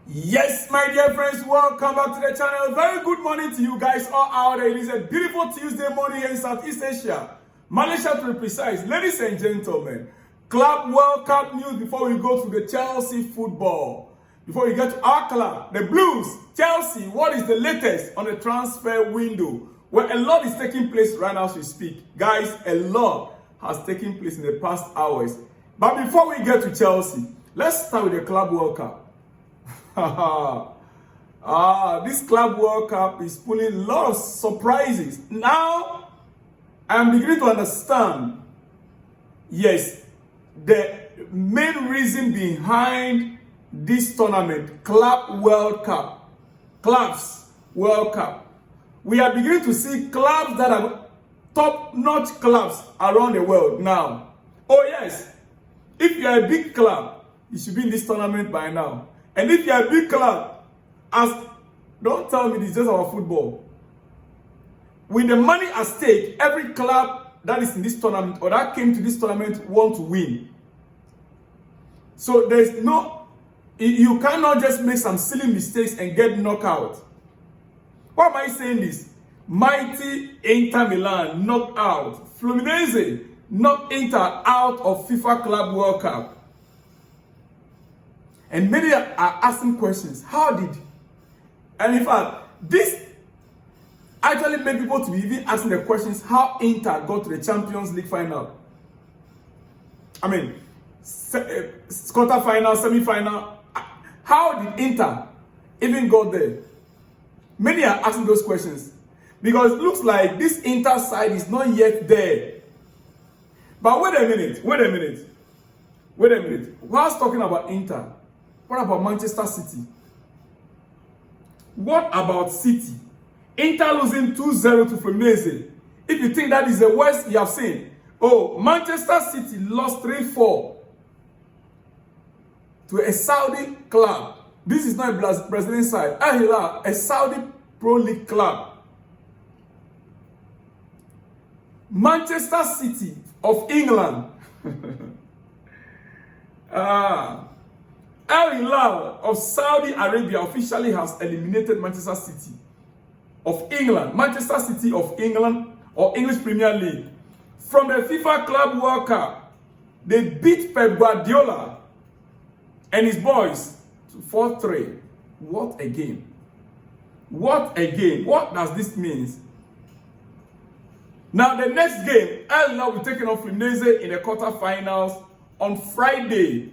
Yes, my dear friends, welcome back to the channel. Very good morning to you guys all out there. It is a beautiful Tuesday morning here in Southeast Asia, Malaysia to be precise. Ladies and gentlemen, Club World Cup news before we go to the Chelsea football. Before we get to our club, the Blues, Chelsea, what is the latest on the transfer window? Well, a lot is taking place right now as we speak. Guys, a lot has taken place in the past hours. But before we get to Chelsea, let's start with the Club World Cup. This Club World Cup is pulling a lot of surprises. Now, I'm beginning to understand, yes, the main reason behind this tournament, Club World Cup, Clubs World Cup. We are beginning to see clubs that are top-notch clubs around the world now. Oh yes, if you are a big club, you should be in this tournament by now. And if you're a big club, don't tell me this is just our football. With the money at stake, every club that is in this tournament or that came to this tournament want to win. So you cannot just make some silly mistakes and get knocked out. Why am I saying this? Mighty Inter Milan knocked out. Fluminense knocked Inter out of FIFA Club World Cup. And many are asking questions. How did? And in fact, this actually made people to be even asking the questions how Inter got to the Champions League final. I mean, quarter-final, semi-final. How did Inter even go there? Many are asking those questions. Because it looks like this Inter side is not yet there. But wait a minute. Whilst talking about Inter, what about Manchester City? What about City? Inter losing 2-0 to Fluminense. If you think that is the worst you have seen. Oh, Manchester City lost 3-4 to a Saudi club. This is not a Brazilian side. Al Hilal, a Saudi Pro League club. Manchester City of England. Al Hilal of Saudi Arabia officially has eliminated Manchester City of England. Manchester City of England or English Premier League. From the FIFA Club World Cup, they beat Pep Guardiola and his boys to 4-3. What a game. What a game. What does this mean? Now the next game, Al Hilal will be taking on Fluminense in the quarterfinals on Friday,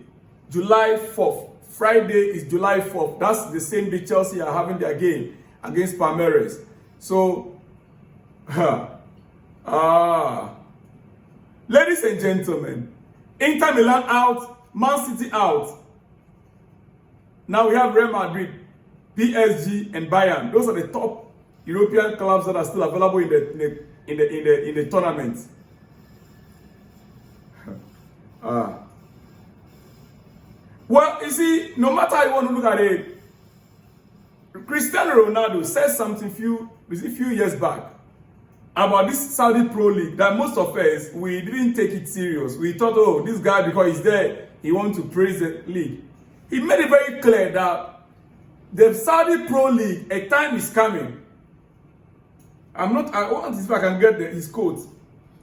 July 4th. Friday is July 4th. That's the same day Chelsea are having their game against Palmeiras. So, ladies and gentlemen, Inter Milan out, Man City out. Now we have Real Madrid, PSG, and Bayern. Those are the top European clubs that are still available in the tournament. Well, you see, no matter how you want to look at it, Cristiano Ronaldo said something a few years back about this Saudi Pro League that most of us, we didn't take it serious. We thought, oh, this guy, because he's there, he wants to praise the league. He made it very clear that the Saudi Pro League, a time is coming. I want to see if I can get his quote.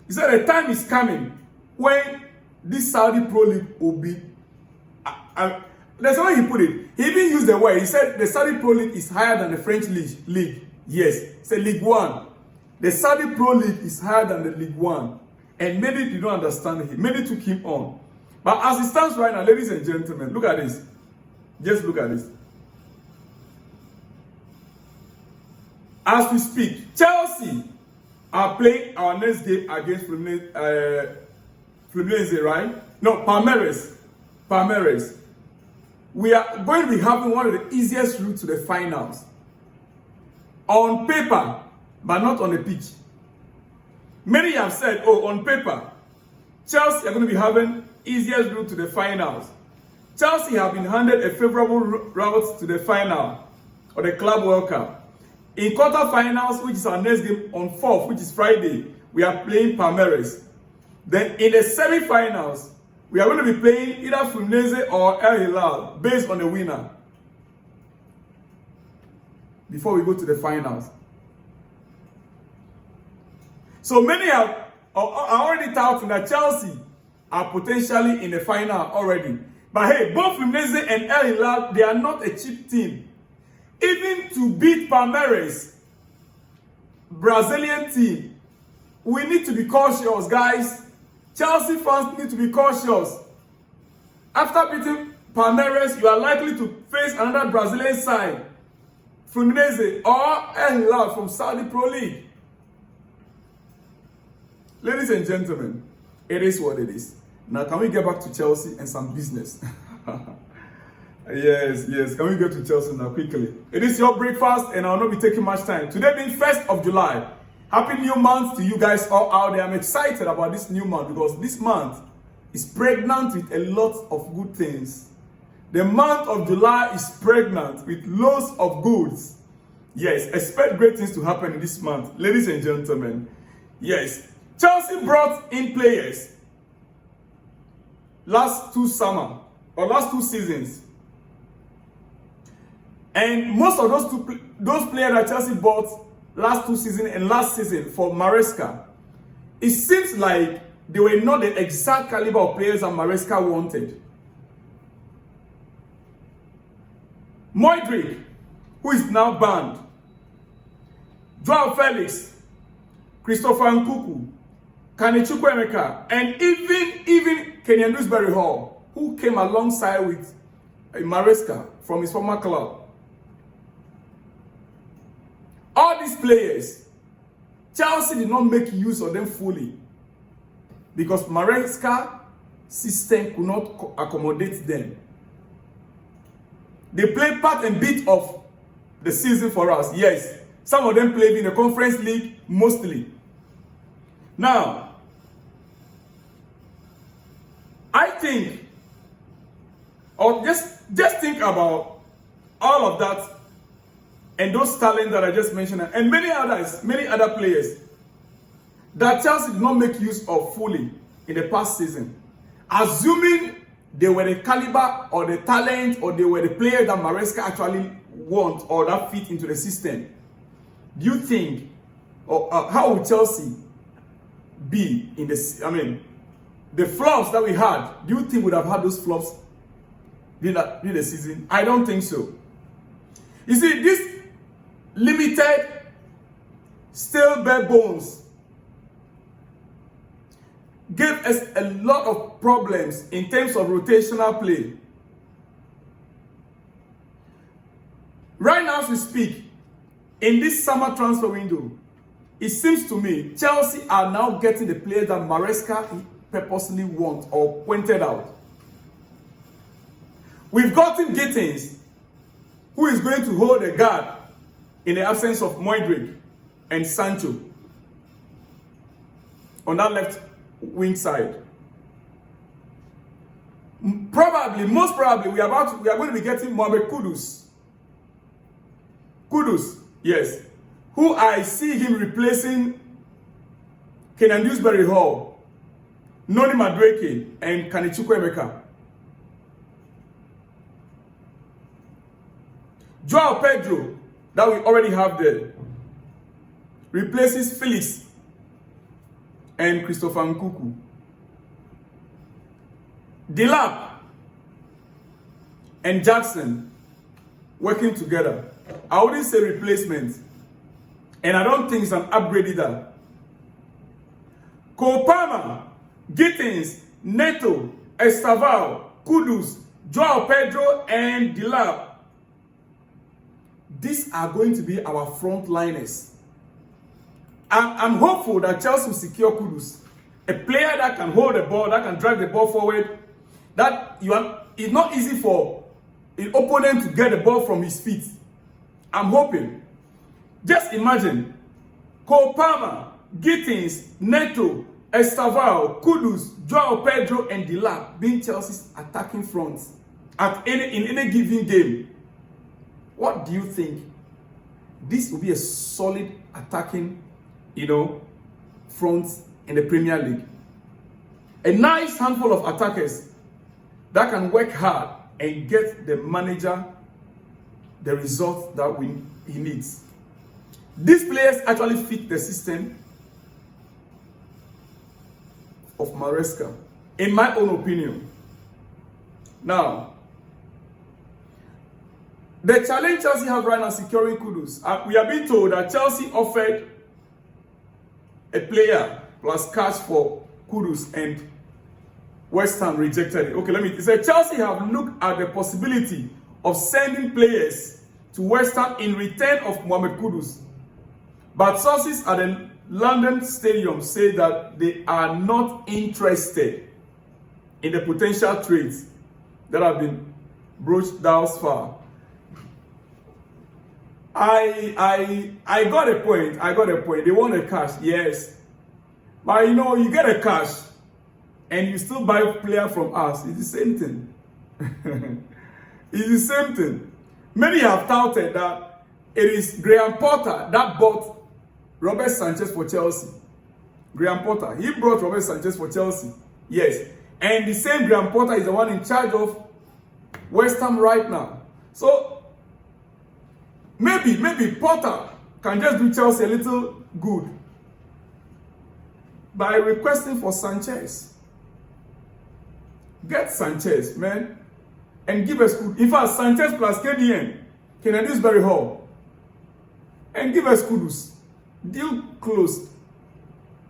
He said a time is coming when this Saudi Pro League will be that's how he put it. He even used the word. He said the Saudi Pro League is higher than the French league. Yes, it's a League One. The Saudi Pro League is higher than the League One. And many did not understand him. Many took him on. But as it stands right now, ladies and gentlemen, look at this. Just look at this. As we speak, Chelsea are playing our next game against Fluminense, right? No, Palmeiras. We are going to be having one of the easiest routes to the finals. On paper, but not on the pitch. Many have said, oh, on paper, Chelsea are going to be having easiest route to the finals. Chelsea have been handed a favorable route to the final of the Club World Cup. In quarterfinals, which is our next game on 4th, which is Friday, we are playing Palmeiras. Then in the semi-finals, we are going to be playing either Fluminense or El Hilal based on the winner. before we go to the finals. So many are already touting that Chelsea are potentially in the final already. But hey, both Fluminense and El Hilal, they are not a cheap team. Even to beat Palmeiras, Brazilian team, we need to be cautious, guys. Chelsea fans need to be cautious. After beating Palmeiras, you are likely to face another Brazilian side, Fluminense or El Hilal from Saudi Pro League. Ladies and gentlemen, it is what it is. Now, can we get back to Chelsea and some business? Yes. Can we get to Chelsea now quickly? It is your breakfast, and I'll not be taking much time. Today being 1st of July. Happy new month to you guys all out there. I'm excited about this new month because this month is pregnant with a lot of good things. The month of July is pregnant with loads of goods. Yes, expect great things to happen in this month. Ladies and gentlemen, yes, Chelsea brought in players last two seasons. And most of those players that Chelsea bought last 2 seasons and last season for Maresca, it seems like they were not the exact caliber of players that Maresca wanted. Modric, who is now banned, Joao Felix, Christopher Nkuku, Kanechukwu Emeka, and even Kenyan Dewsbury Hall, who came alongside with Maresca from his former club. All these players, Chelsea did not make use of them fully because Maresca system could not accommodate them. They played part and bit of the season for us. Yes, some of them played in the Conference League mostly. Now, I think, or just think about all of that and those talents that I just mentioned, and many other players that Chelsea did not make use of fully in the past season, assuming they were the caliber or the talent or they were the players that Maresca actually want or that fit into the system. Do you think, or how would Chelsea be in this? I mean, the flops that we had, do you think we would have had those flops during the season? I don't think so. You see, this limited, still bare bones gave us a lot of problems in terms of rotational play. Right now as we speak, in this summer transfer window, it seems to me Chelsea are now getting the players that Maresca purposely want or pointed out. We've gotten Gittins, who is going to hold the guard in the absence of Modric and Sancho on that left wing side. Most probably, we are going to be getting Mohamed Kudus. Kudus, yes, who I see him replacing Kenyan Dewsbury Hall, Noni Madueke, and Kanechukwu Emeka. Joao Pedro, that we already have there, replaces Felix and Christopher Nkuku. Delap and Jackson working together. I wouldn't say replacement, and I don't think it's an upgrade either. Kopama, Gittins, Neto, Estaval, Kudus, Joao Pedro, and Delap. These are going to be our frontliners. I'm hopeful that Chelsea will secure Kudus, a player that can hold the ball, that can drag the ball forward. It's not easy for an opponent to get the ball from his feet. I'm hoping. Just imagine Kopama, Gittins, Neto, Estaval, Kudus, Joao Pedro, and Delap being Chelsea's attacking fronts in any given game. What do you think? This will be a solid attacking, front in the Premier League. A nice handful of attackers that can work hard and get the manager the result that he needs. These players actually fit the system of Maresca, in my own opinion. Now, the challenge Chelsea have right now securing Kudus. We have been told that Chelsea offered a player plus cash for Kudus and West Ham rejected it. Okay, it said Chelsea have looked at the possibility of sending players to West Ham in return of Mohamed Kudus. But sources at the London Stadium say that they are not interested in the potential trades that have been broached thus far. I got a point. They want the cash, yes. But you get a cash and you still buy a player from us. It's the same thing. It's the same thing. Many have touted that it is Graham Potter that bought Robert Sanchez for Chelsea. Graham Potter, he brought Robert Sanchez for Chelsea. Yes. And the same Graham Potter is the one in charge of West Ham right now. So, maybe Potter can just do Chelsea a little good by requesting for Sanchez. Get Sanchez, man, and give us Kudus. In fact, Sanchez plus KDN, Kennedy Hall, and give us Kudus. Deal closed.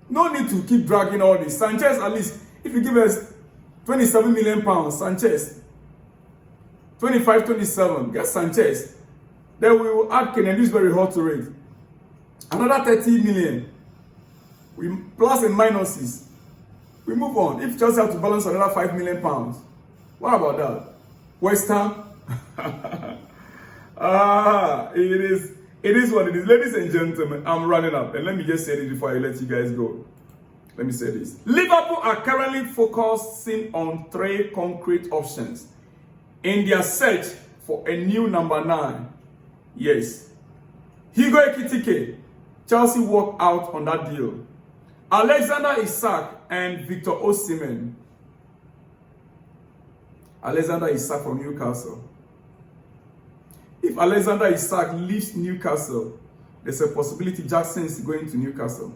No need to keep dragging all this. Sanchez, at least, if you give us 27 million pounds, Sanchez, 25, 27, get Sanchez. Then we will add Kennedy Hall to it. Another 30 million. We plus and minuses. We move on. If Chelsea have to balance another 5 million pounds, what about that? West Ham? It is what it is. Ladies and gentlemen, I'm running up. And let me just say this before I let you guys go. Let me say this. Liverpool are currently focusing on 3 concrete options in their search for a new number 9. Yes. Hugo Ekitike. Chelsea walked out on that deal. Alexander Isak and Victor Osimhen. Alexander Isak from Newcastle. If Alexander Isak leaves Newcastle, there's a possibility Jackson is going to Newcastle.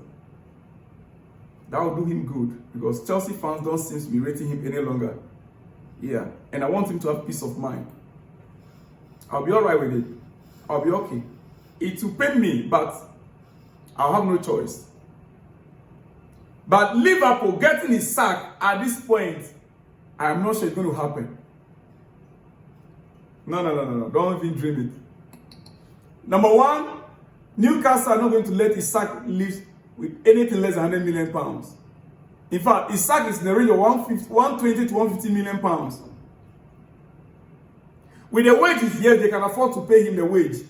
That will do him good because Chelsea fans don't seem to be rating him any longer. Yeah, and I want him to have peace of mind. I'll be all right with it. I'll be okay. It will pain me, but I'll have no choice. But Liverpool getting his sack at this point, I'm not sure it's going to happen. No. Don't even dream it. Number 1, Newcastle are not going to let Isak leave with anything less than 100 million pounds. In fact, Isak is in the range of 120 to 150 million pounds. With the wages, yes, they can afford to pay him the wage.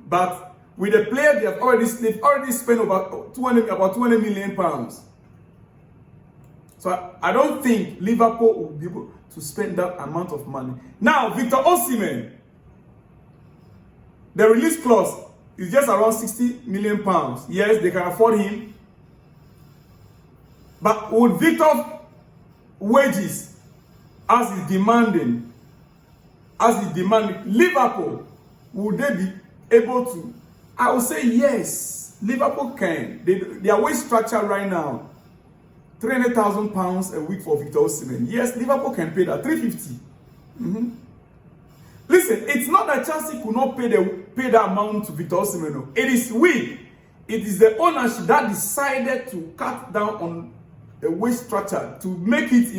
But with the player, they've already spent about 200 million pounds. So I don't think Liverpool will be able to spend that amount of money. Now, Victor Osimhen, the release clause is just around 60 million pounds. Yes, they can afford him. But would Victor's wages, as he's demanding, Liverpool, would they be able to? I would say yes, Liverpool can. Their wage structure right now, £300,000 a week for Victor Osimhen. Yes, Liverpool can pay that, 350. Listen, it's not that Chelsea could not pay that amount to Victor Osimhen. No. It is we. It is the ownership that decided to cut down on the wage structure to make it,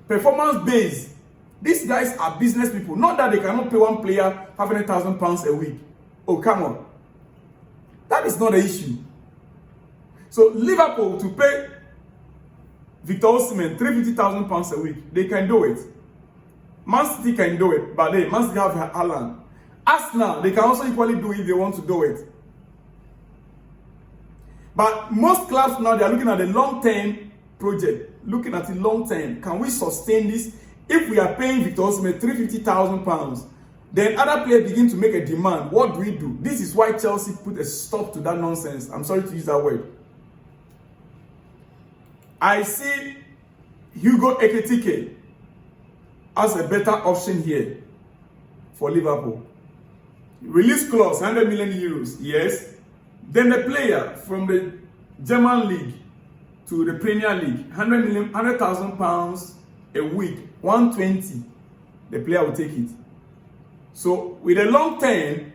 performance based. These guys are business people. Not that they cannot pay one player £500,000 a week. Oh, come on. That is not the issue. So Liverpool to pay Victor Osimhen £350,000 a week, they can do it. Man City can do it, but Man City have Haaland. Arsenal, they can also equally do it if they want to do it. But most clubs now, they are looking at the long-term project, looking at the long-term. Can we sustain this? If we are paying Victor Osimhen £350,000, then other players begin to make a demand. What do we do? This is why Chelsea put a stop to that nonsense. I'm sorry to use that word. I see Hugo Ekitike as a better option here for Liverpool. Release clause, 100 million euros, yes. Then the player from the German league to the Premier League, 100,000 pounds a week, 120. The player will take it. So with a long term,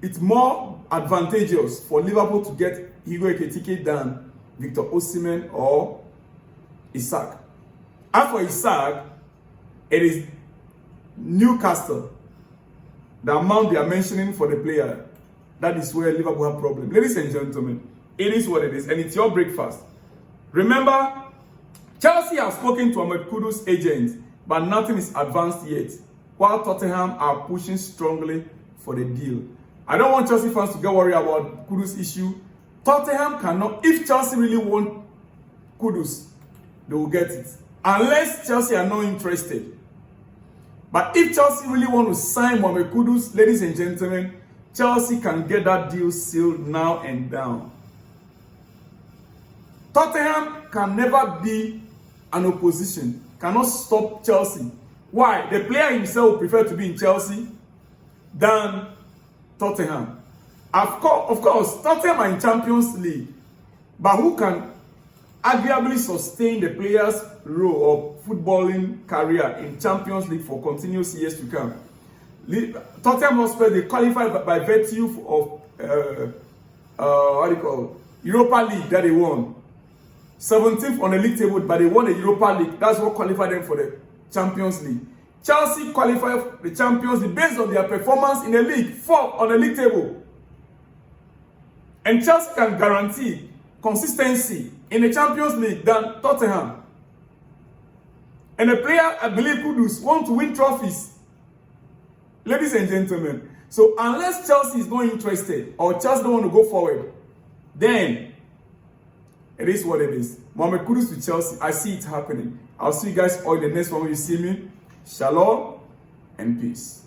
it's more advantageous for Liverpool to get Hugo Ekitike than Victor Osimhen or Isaac. As for Isaac, it is Newcastle. The amount they are mentioning for the player, that is where Liverpool have problem. Ladies and gentlemen, it is what it is, and it's your breakfast. Remember, Chelsea have spoken to Ahmed Kudus' agent, but nothing is advanced yet, while Tottenham are pushing strongly for the deal. I don't want Chelsea fans to get worried about Kudus' issue. Tottenham cannot, if Chelsea really want Kudus, they will get it. Unless Chelsea are not interested. But if Chelsea really want to sign Mohamed Kudus, ladies and gentlemen, Chelsea can get that deal sealed now and down. Tottenham can never be an opposition, cannot stop Chelsea. Why? The player himself would prefer to be in Chelsea than Tottenham. Of course, Tottenham are in Champions League, but who can arguably sustain the player's role of footballing career in Champions League for continuous years to come? Tottenham Hotspur, they qualified by virtue of Europa League that they won. 17th on the league table, but they won the Europa League. That's what qualified them for the Champions League. Chelsea qualified for the Champions League based on their performance in the league, 4th on the league table. And Chelsea can guarantee consistency in the Champions League than Tottenham. And the player, I believe, Kudus, want to win trophies. Ladies and gentlemen, so unless Chelsea is not interested or Chelsea don't want to go forward, then it is what it is. Mohamed Kudus to Chelsea, I see it happening. I'll see you guys all in the next one when you see me. Shalom and peace.